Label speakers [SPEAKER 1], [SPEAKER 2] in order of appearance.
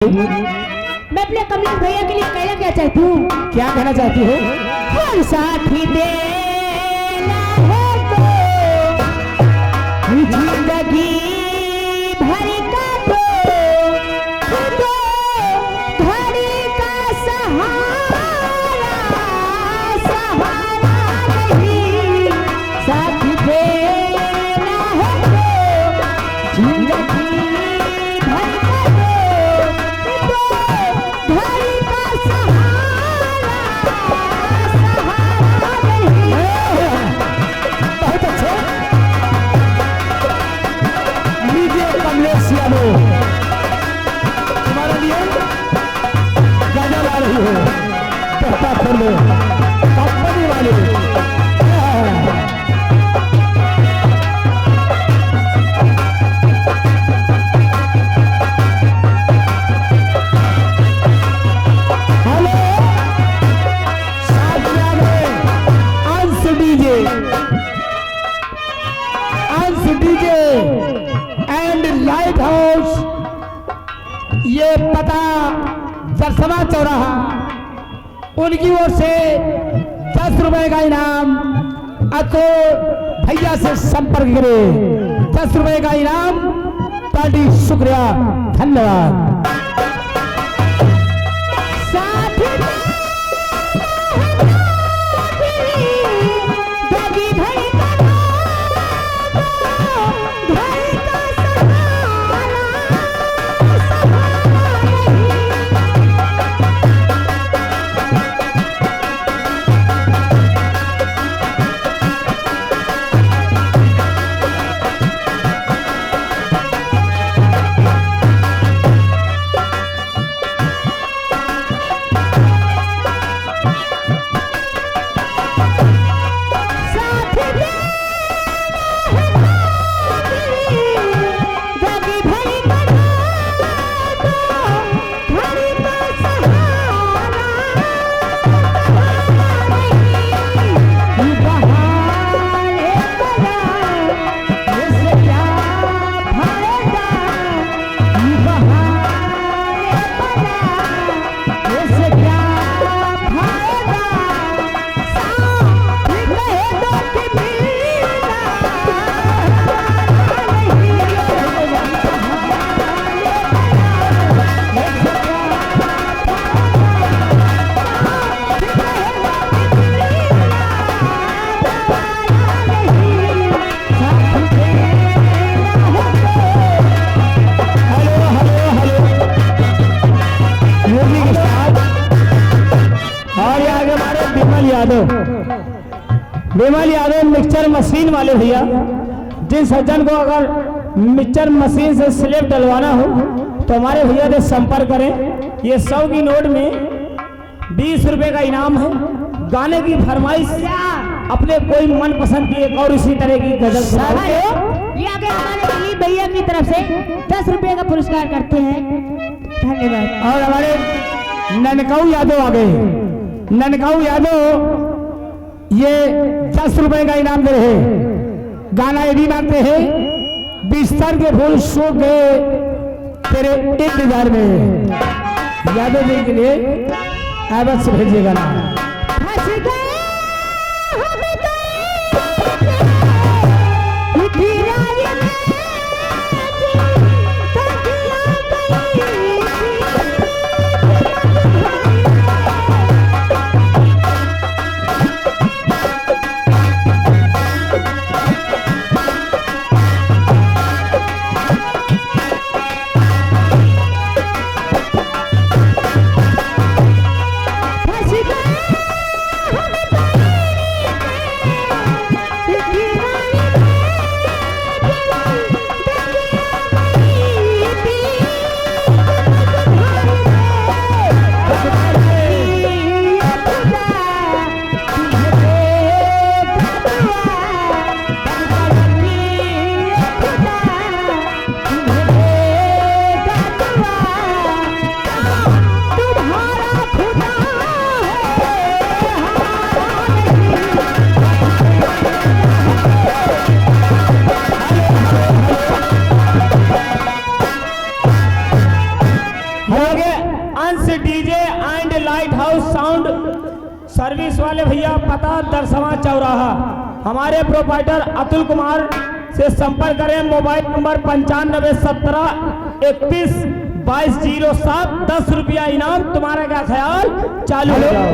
[SPEAKER 1] मैं अपने कमलेश भैया के लिए कहना क्या चाहती हूँ।
[SPEAKER 2] क्या कहना चाहती हो?
[SPEAKER 1] हर साथी देना है तो जिंदगी भर का तो घड़ी का सहारा नहीं। साथी देना है तो जिंदगी
[SPEAKER 2] तुम्हारे लिए गाना ला रही हो कंपनी वाले। हेलो साथ में अंश डीजे एंड लाइट हाउस, ये पता जरसवा चौराहा, उनकी ओर से 10 रुपए का इनाम। तो भैया से संपर्क करें, 10 रुपए का इनाम। पार्टी शुक्रिया, धन्यवाद। विमल यादव मिक्सचर मशीन वाले भैया, जिन सज्जन को अगर मिक्सचर मशीन से स्लेब डलवाना हो तो हमारे भैया से संपर्क करें। ये 100 की नोट में 20 रुपए का इनाम है। गाने की फरमाइश अपने कोई मनपसंद की एक और इसी तरह की गजल
[SPEAKER 1] ये आगे हमारे दिलीप भैया की तरफ से 10 रुपए का पुरस्कार करते हैं, धन्यवाद।
[SPEAKER 2] और हमारे ननकाऊ यादव आ गए। ननकाऊ यादव ये 10 रुपए का इनाम दे रहे। गाना ये भी मांगते हैं, बिस्तर के फूल सूख गए तेरे इंतजार में। यादव जी के लिए आवाज से भेजिएगा ना।
[SPEAKER 1] हम
[SPEAKER 2] अंश DJ and light house sound service वाले भैया, पता दरसवा चौराहा। हमारे प्रोपाइटर अतुल कुमार से संपर्क करें। Mobile number 9517312207। 10 रुपया इनाम। तुम्हारा क्या ख्याल? चालू हो जाओ।